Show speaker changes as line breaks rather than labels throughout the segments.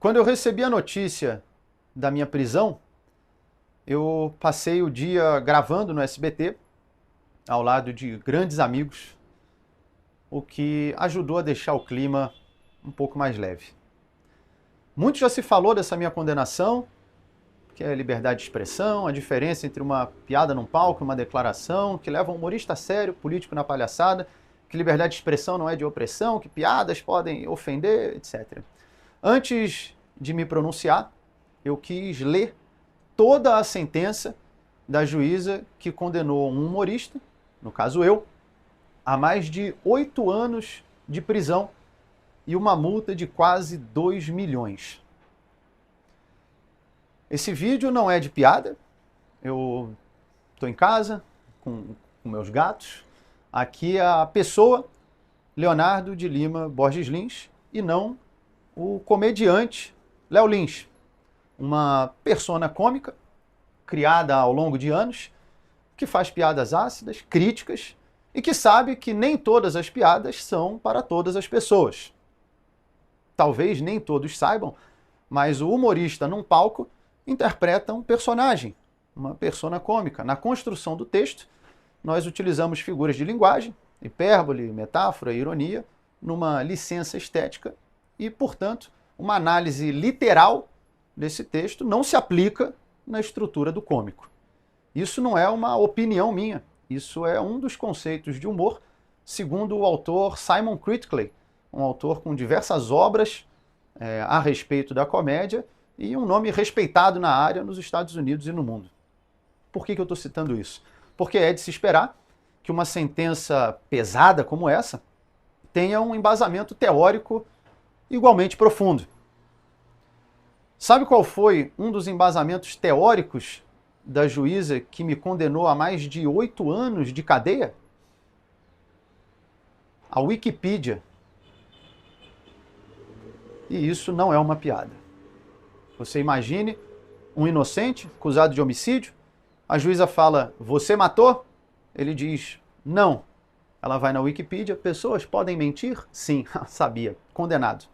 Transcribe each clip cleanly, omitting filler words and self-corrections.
Quando eu recebi a notícia da minha prisão, eu passei o dia gravando no SBT, ao lado de grandes amigos, o que ajudou a deixar o clima um pouco mais leve. Muito já se falou dessa minha condenação, que é a liberdade de expressão, a diferença entre uma piada num palco e uma declaração, que leva um humorista a sério, político na palhaçada, que liberdade de expressão não é de opressão, que piadas podem ofender, etc. Antes de me pronunciar, eu quis ler toda a sentença da juíza que condenou um humorista, no caso eu, a mais de 8 anos de prisão e uma multa de quase 2 milhões. Esse vídeo não é de piada, eu estou em casa com meus gatos. Aqui é a pessoa Leonardo de Lima Borges Lins e não o comediante Léo Lins, uma persona cômica criada ao longo de anos, que faz piadas ácidas, críticas e que sabe que nem todas as piadas são para todas as pessoas. Talvez nem todos saibam, mas o humorista num palco interpreta um personagem, uma persona cômica. Na construção do texto, nós utilizamos figuras de linguagem, hipérbole, metáfora, ironia, numa licença estética e, portanto, uma análise literal desse texto não se aplica na estrutura do cômico. Isso não é uma opinião minha, isso é um dos conceitos de humor, segundo o autor Simon Critickley, um autor com diversas obras a respeito da comédia e um nome respeitado na área nos Estados Unidos e no mundo. Por que eu estou citando isso? Porque é de se esperar que uma sentença pesada como essa tenha um embasamento teórico igualmente profundo. Sabe qual foi um dos embasamentos teóricos da juíza que me condenou a mais de 8 anos de cadeia? A Wikipedia. E isso não é uma piada. Você imagine um inocente acusado de homicídio, a juíza fala, você matou? Ele diz, não. Ela vai na Wikipedia, pessoas podem mentir? Sim, sabia, condenado.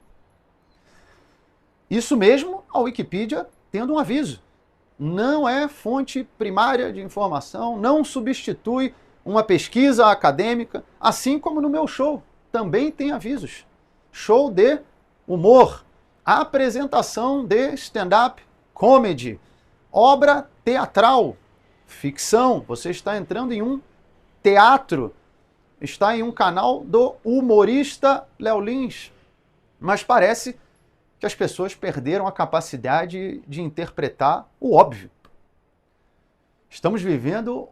Isso mesmo, a Wikipedia tendo um aviso. Não é fonte primária de informação, não substitui uma pesquisa acadêmica, assim como no meu show, também tem avisos. Show de humor, apresentação de stand-up comedy, obra teatral, ficção. Você está entrando em um teatro, está em um canal do humorista Léo Lins. Mas parece que as pessoas perderam a capacidade de interpretar o óbvio. Estamos vivendo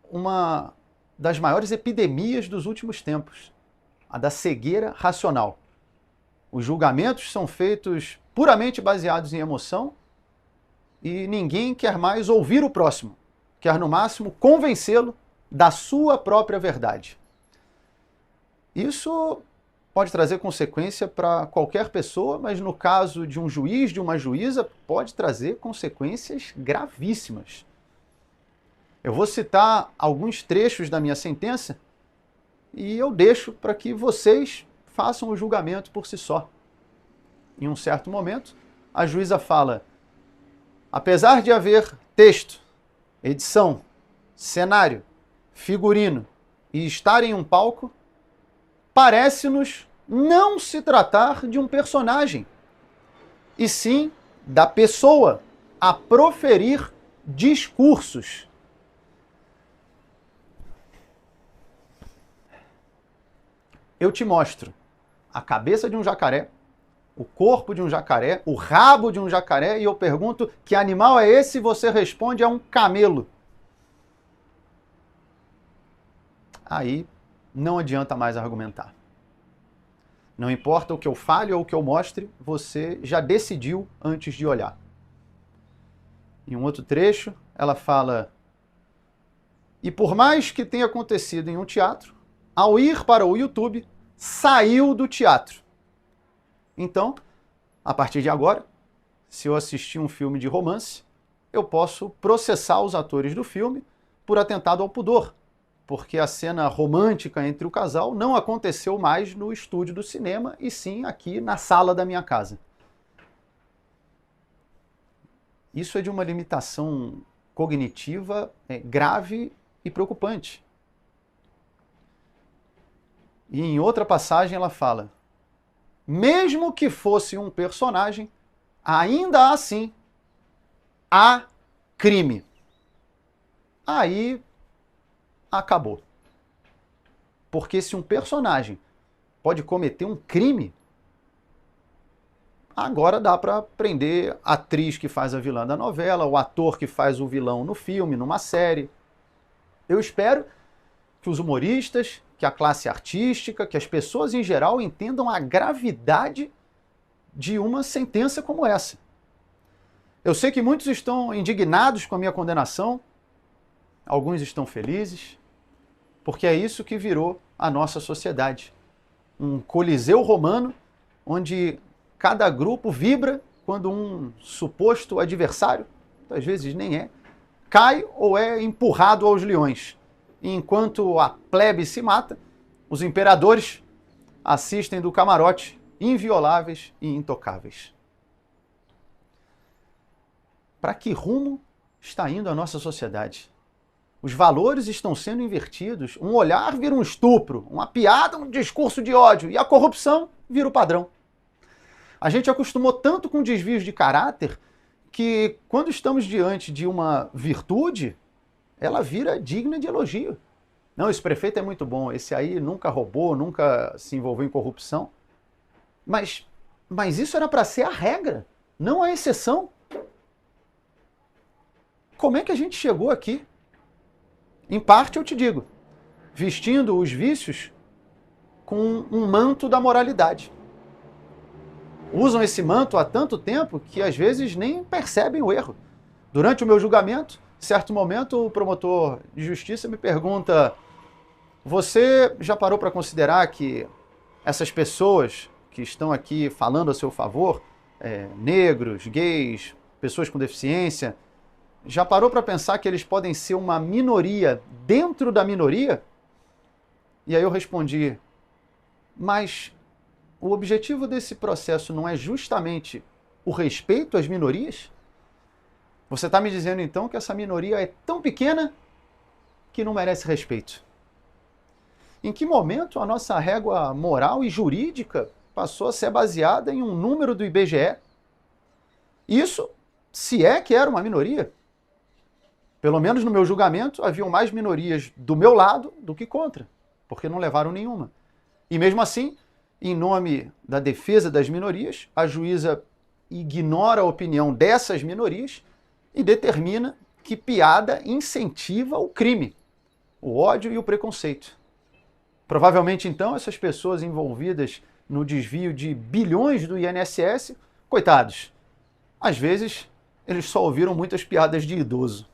uma das maiores epidemias dos últimos tempos, a da cegueira racional. Os julgamentos são feitos puramente baseados em emoção e ninguém quer mais ouvir o próximo, quer no máximo convencê-lo da sua própria verdade. Isso pode trazer consequência para qualquer pessoa, mas no caso de um juiz, de uma juíza, pode trazer consequências gravíssimas. Eu vou citar alguns trechos da minha sentença e eu deixo para que vocês façam o julgamento por si só. Em um certo momento, a juíza fala, apesar de haver texto, edição, cenário, figurino e estar em um palco, parece-nos não se tratar de um personagem, e sim da pessoa a proferir discursos. Eu te mostro a cabeça de um jacaré, o corpo de um jacaré, o rabo de um jacaré, e eu pergunto que animal é esse? E você responde, é um camelo. Aí não adianta mais argumentar. Não importa o que eu fale ou o que eu mostre, você já decidiu antes de olhar. Em um outro trecho, ela fala, e por mais que tenha acontecido em um teatro, ao ir para o YouTube, saiu do teatro. Então, a partir de agora, se eu assistir um filme de romance, eu posso processar os atores do filme por atentado ao pudor, porque a cena romântica entre o casal não aconteceu mais no estúdio do cinema, e sim aqui na sala da minha casa. Isso é de uma limitação cognitiva grave e preocupante. E em outra passagem ela fala: mesmo que fosse um personagem, ainda assim há crime. Aí acabou. Porque se um personagem pode cometer um crime, agora dá para prender a atriz que faz a vilã da novela, o ator que faz o vilão no filme, numa série. Eu espero que os humoristas, que a classe artística, que as pessoas em geral entendam a gravidade de uma sentença como essa. Eu sei que muitos estão indignados com a minha condenação, alguns estão felizes, porque é isso que virou a nossa sociedade. Um coliseu romano onde cada grupo vibra quando um suposto adversário, às vezes nem é, cai ou é empurrado aos leões. E enquanto a plebe se mata, os imperadores assistem do camarote, invioláveis e intocáveis. Para que rumo está indo a nossa sociedade? Os valores estão sendo invertidos, um olhar vira um estupro, uma piada, um discurso de ódio, e a corrupção vira o padrão. A gente acostumou tanto com desvios de caráter que, quando estamos diante de uma virtude, ela vira digna de elogio. Não, esse prefeito é muito bom, esse aí nunca roubou, nunca se envolveu em corrupção. Mas isso era para ser a regra, não a exceção. Como é que a gente chegou aqui? Em parte, eu te digo, vestindo os vícios com um manto da moralidade. Usam esse manto há tanto tempo que às vezes nem percebem o erro. Durante o meu julgamento, em certo momento, o promotor de justiça me pergunta: você já parou para considerar que essas pessoas que estão aqui falando a seu favor, negros, gays, pessoas com deficiência, já parou para pensar que eles podem ser uma minoria dentro da minoria? E aí eu respondi: mas o objetivo desse processo não é justamente o respeito às minorias? Você está me dizendo então que essa minoria é tão pequena que não merece respeito. Em que momento a nossa régua moral e jurídica passou a ser baseada em um número do IBGE? Isso, se é que era uma minoria. Pelo menos no meu julgamento, haviam mais minorias do meu lado do que contra, porque não levaram nenhuma. E mesmo assim, em nome da defesa das minorias, a juíza ignora a opinião dessas minorias e determina que piada incentiva o crime, o ódio e o preconceito. Provavelmente, então, essas pessoas envolvidas no desvio de bilhões do INSS, coitados, às vezes eles só ouviram muitas piadas de idoso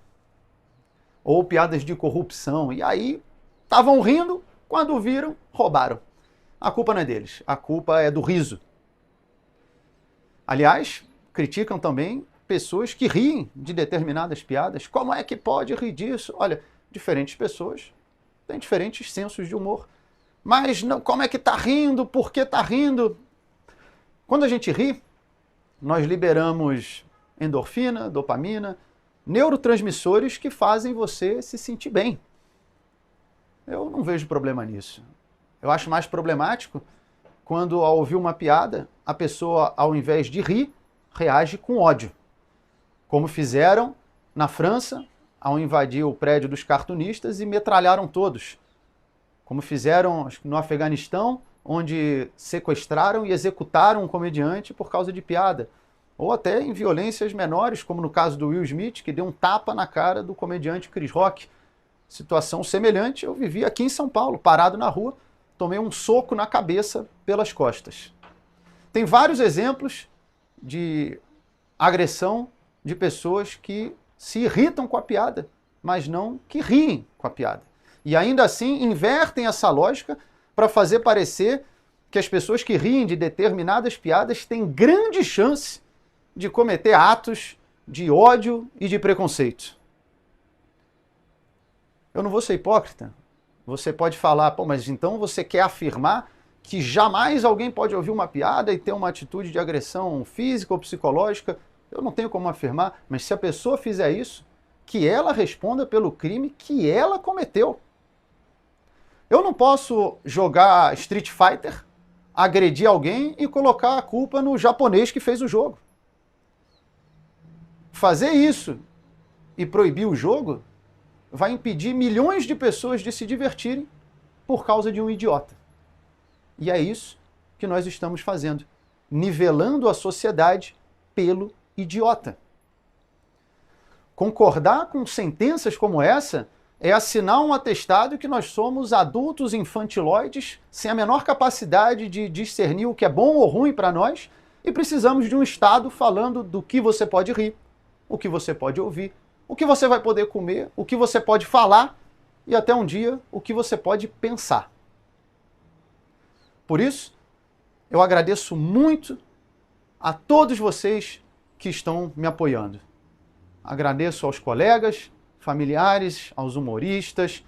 ou piadas de corrupção, e aí estavam rindo, quando viram, roubaram. A culpa não é deles, a culpa é do riso. Aliás, criticam também pessoas que riem de determinadas piadas. Como é que pode rir disso? Olha, diferentes pessoas têm diferentes sensos de humor. Mas não, como é que está rindo? Por que está rindo? Quando a gente ri, nós liberamos endorfina, dopamina, neurotransmissores que fazem você se sentir bem. Eu não vejo problema nisso. Eu acho mais problemático quando, ao ouvir uma piada, a pessoa, ao invés de rir, reage com ódio. Como fizeram na França, ao invadir o prédio dos cartunistas e metralharam todos. Como fizeram no Afeganistão, onde sequestraram e executaram um comediante por causa de piada. Ou até em violências menores, como no caso do Will Smith, que deu um tapa na cara do comediante Chris Rock. Situação semelhante eu vivi aqui em São Paulo, parado na rua, tomei um soco na cabeça pelas costas. Tem vários exemplos de agressão de pessoas que se irritam com a piada, mas não que riem com a piada. E ainda assim invertem essa lógica para fazer parecer que as pessoas que riem de determinadas piadas têm grande chance de cometer atos de ódio e de preconceito. Eu não vou ser hipócrita. Você pode falar, pô, mas então você quer afirmar que jamais alguém pode ouvir uma piada e ter uma atitude de agressão física ou psicológica Eu não tenho como afirmar, mas se a pessoa fizer isso, que ela responda pelo crime que ela cometeu. Eu não posso jogar Street Fighter, agredir alguém e colocar a culpa no japonês que fez o jogo. Fazer isso e proibir o jogo vai impedir milhões de pessoas de se divertirem por causa de um idiota. E é isso que nós estamos fazendo, nivelando a sociedade pelo idiota. Concordar com sentenças como essa é assinar um atestado que nós somos adultos infantiloides, sem a menor capacidade de discernir o que é bom ou ruim para nós, e precisamos de um Estado falando do que você pode rir, o que você pode ouvir, o que você vai poder comer, o que você pode falar e até um dia o que você pode pensar. Por isso, eu agradeço muito a todos vocês que estão me apoiando. Agradeço aos colegas, familiares, aos humoristas,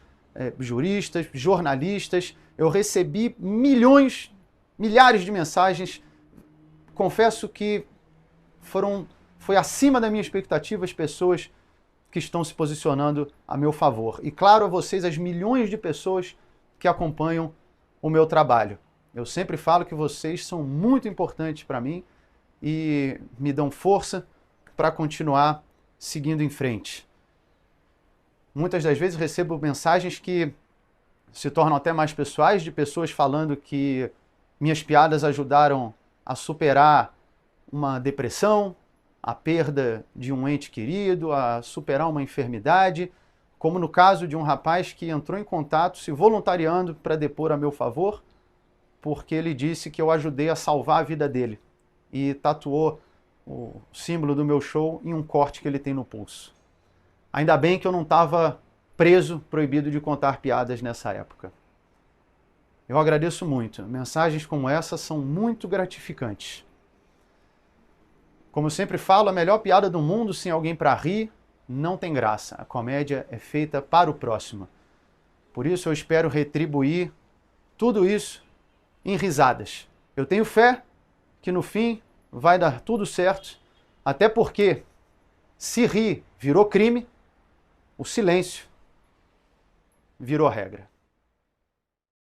juristas, jornalistas. Eu recebi milhares de mensagens. Confesso que foi acima da minha expectativa as pessoas que estão se posicionando a meu favor. E claro, a vocês, as milhões de pessoas que acompanham o meu trabalho. Eu sempre falo que vocês são muito importantes para mim e me dão força para continuar seguindo em frente. Muitas das vezes recebo mensagens que se tornam até mais pessoais, de pessoas falando que minhas piadas ajudaram a superar uma depressão, a perda de um ente querido, a superar uma enfermidade, como no caso de um rapaz que entrou em contato se voluntariando para depor a meu favor, porque ele disse que eu ajudei a salvar a vida dele e tatuou o símbolo do meu show em um corte que ele tem no pulso. Ainda bem que eu não estava preso, proibido de contar piadas nessa época. Eu agradeço muito. Mensagens como essa são muito gratificantes. Como eu sempre falo, a melhor piada do mundo sem alguém para rir não tem graça. A comédia é feita para o próximo. Por isso eu espero retribuir tudo isso em risadas. Eu tenho fé que no fim vai dar tudo certo, até porque se rir virou crime, o silêncio virou regra.